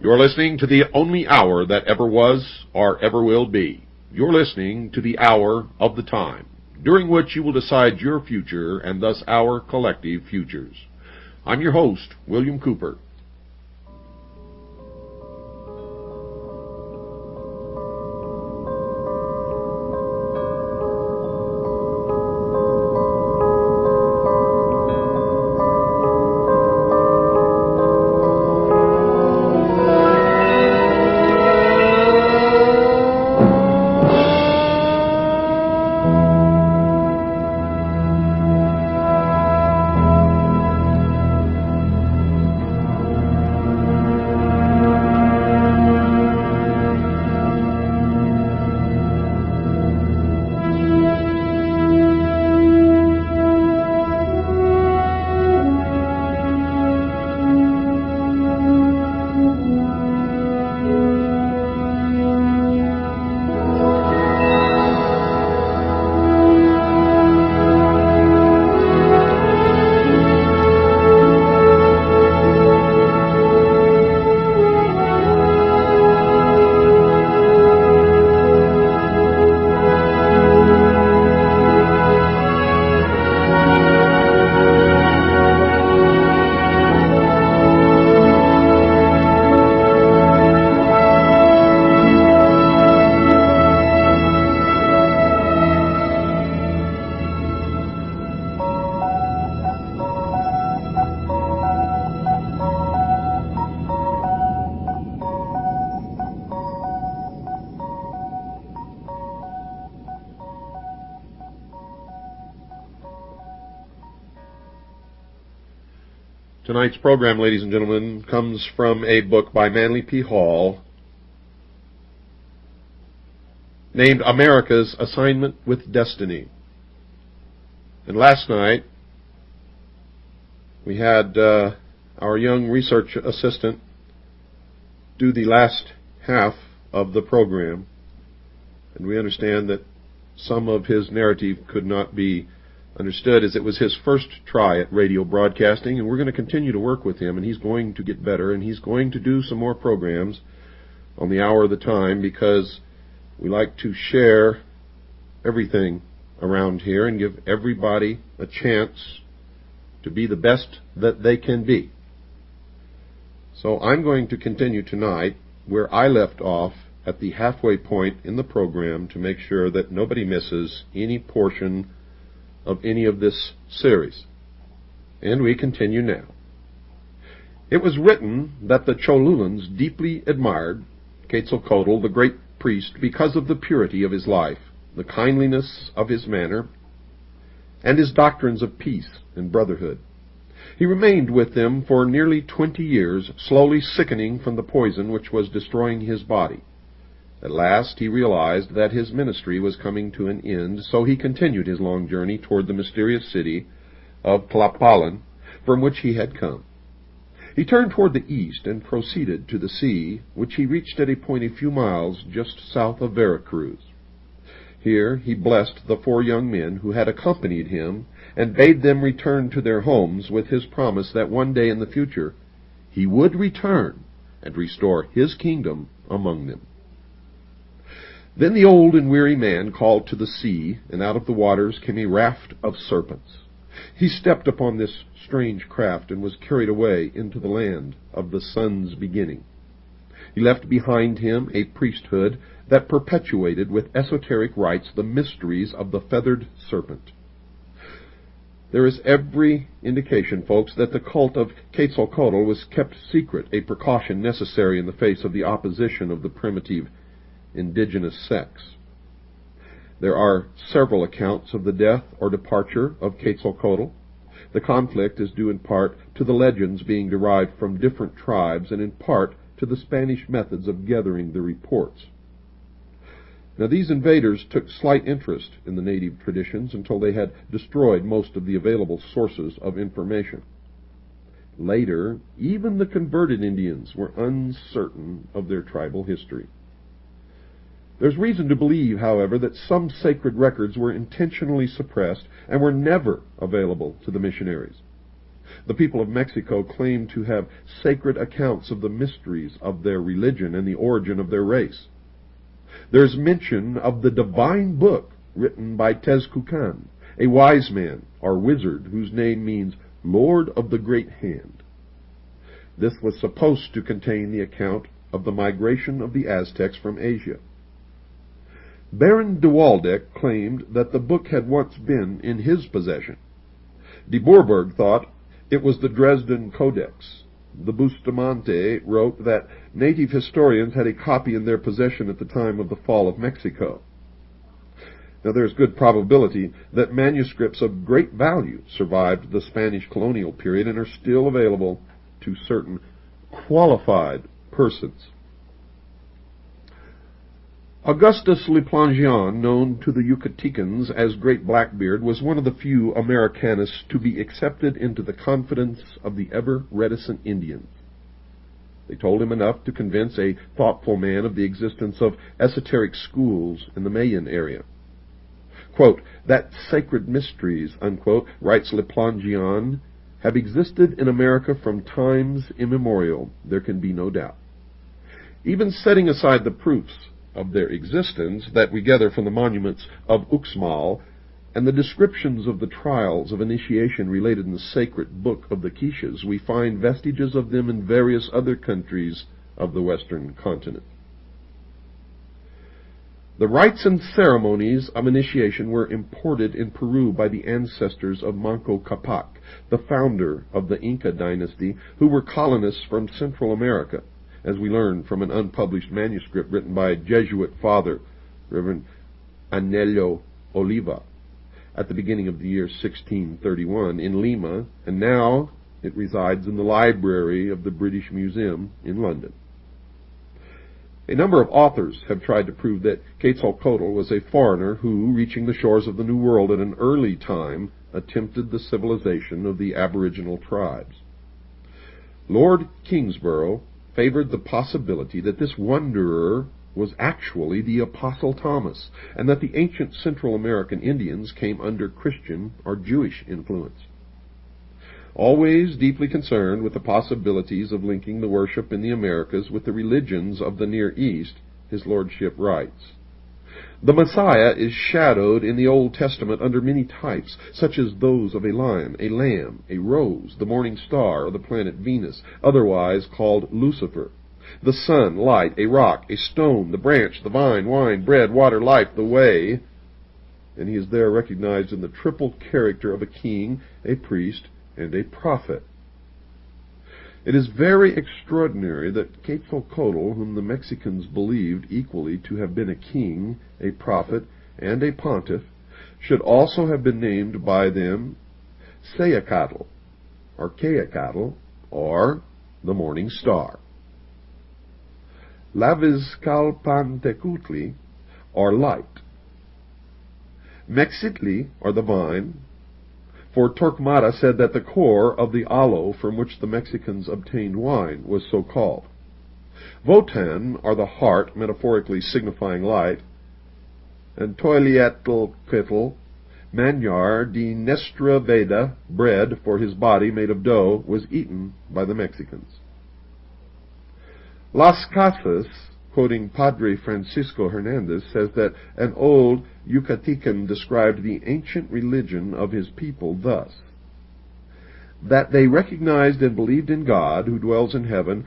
You're listening to the only hour that ever was or ever will be. You're listening to the hour of the time, during which you will decide your future and thus our collective futures. I'm your host, William Cooper. Tonight's program, ladies and gentlemen, comes from a book by Manly P. Hall named America's Assignment with Destiny. And last night, we had our young research assistant do the last half of the program, and we understand that some of his narrative could not be understood as it was his first try at radio broadcasting, and we're going to continue to work with him, and he's going to get better, and he's going to do some more programs on the hour of the time, because we like to share everything around here and give everybody a chance to be the best that they can be. So I'm going to continue tonight where I left off at the halfway point in the program to make sure that nobody misses any portion of any of this series. And we continue now. It was written that the Cholulans deeply admired Quetzalcoatl, the great priest, because of the purity of his life, the kindliness of his manner, and his doctrines of peace and brotherhood. He remained with them for nearly 20 years, slowly sickening from the poison which was destroying his body. At last he realized that his ministry was coming to an end, so he continued his long journey toward the mysterious city of Tlapalan, from which he had come. He turned toward the east and proceeded to the sea, which he reached at a point a few miles just south of Veracruz. Here he blessed the 4 young men who had accompanied him and bade them return to their homes with his promise that one day in the future he would return and restore his kingdom among them. Then the old and weary man called to the sea, and out of the waters came a raft of serpents. He stepped upon this strange craft and was carried away into the land of the sun's beginning. He left behind him a priesthood that perpetuated with esoteric rites the mysteries of the feathered serpent. There is every indication, folks, that the cult of Quetzalcoatl was kept secret, a precaution necessary in the face of the opposition of the primitive indigenous sects. There are several accounts of the death or departure of Quetzalcoatl. The conflict is due in part to the legends being derived from different tribes and in part to the Spanish methods of gathering the reports. Now, these invaders took slight interest in the native traditions until they had destroyed most of the available sources of information. Later, even the converted Indians were uncertain of their tribal history. There's reason to believe, however, that some sacred records were intentionally suppressed and were never available to the missionaries. The people of Mexico claimed to have sacred accounts of the mysteries of their religion and the origin of their race. There's mention of the divine book written by Tezcucan, a wise man or wizard whose name means Lord of the Great Hand. This was supposed to contain the account of the migration of the Aztecs from Asia. Baron de Waldeck claimed that the book had once been in his possession. De Bourbourg thought it was the Dresden Codex. The Bustamante wrote that native historians had a copy in their possession at the time of the fall of Mexico. Now, there's good probability that manuscripts of great value survived the Spanish colonial period and are still available to certain qualified persons. Augustus Leplangian, known to the Yucatecans as Great Blackbeard, was one of the few Americanists to be accepted into the confidence of the ever-reticent Indians. They told him enough to convince a thoughtful man of the existence of esoteric schools in the Mayan area. Quote, "That sacred mysteries," unquote, writes Leplangian, "have existed in America from times immemorial, there can be no doubt. Even setting aside the proofs of their existence that we gather from the monuments of Uxmal and the descriptions of the trials of initiation related in the sacred book of the Quiches, we find vestiges of them in various other countries of the western continent." The rites and ceremonies of initiation were imported in Peru by the ancestors of Manco Capac, the founder of the Inca dynasty, who were colonists from Central America, as we learn from an unpublished manuscript written by a Jesuit father, Reverend Anello Oliva, at the beginning of the year 1631 in Lima, and now it resides in the library of the British Museum in London. A number of authors have tried to prove that Quetzalcoatl was a foreigner who, reaching the shores of the New World at an early time, attempted the civilization of the aboriginal tribes. Lord Kingsborough favored the possibility that this wanderer was actually the Apostle Thomas, and that the ancient Central American Indians came under Christian or Jewish influence. Always deeply concerned with the possibilities of linking the worship in the Americas with the religions of the Near East, his lordship writes, "The Messiah is shadowed in the Old Testament under many types, such as those of a lion, a lamb, a rose, the morning star, or the planet Venus, otherwise called Lucifer, the sun, light, a rock, a stone, the branch, the vine, wine, bread, water, life, the way," and he is there recognized in the triple character of a king, a priest, and a prophet. It is very extraordinary that Quetzalcoatl, whom the Mexicans believed equally to have been a king, a prophet, and a pontiff, should also have been named by them Sayacatl, or Quetzalcoatl, or the morning star. Lavizcalpantecutli, or light. Mexitli, or the vine, for Torquemada said that the core of the aloe from which the Mexicans obtained wine was so called. Votan, or the heart, metaphorically signifying light, and Toilietl, Manyar de Nestra Veda, bread for his body made of dough, was eaten by the Mexicans. Las Casas, quoting Padre Francisco Hernandez, says that an old Yucatecan described the ancient religion of his people thus: that they recognized and believed in God, who dwells in heaven,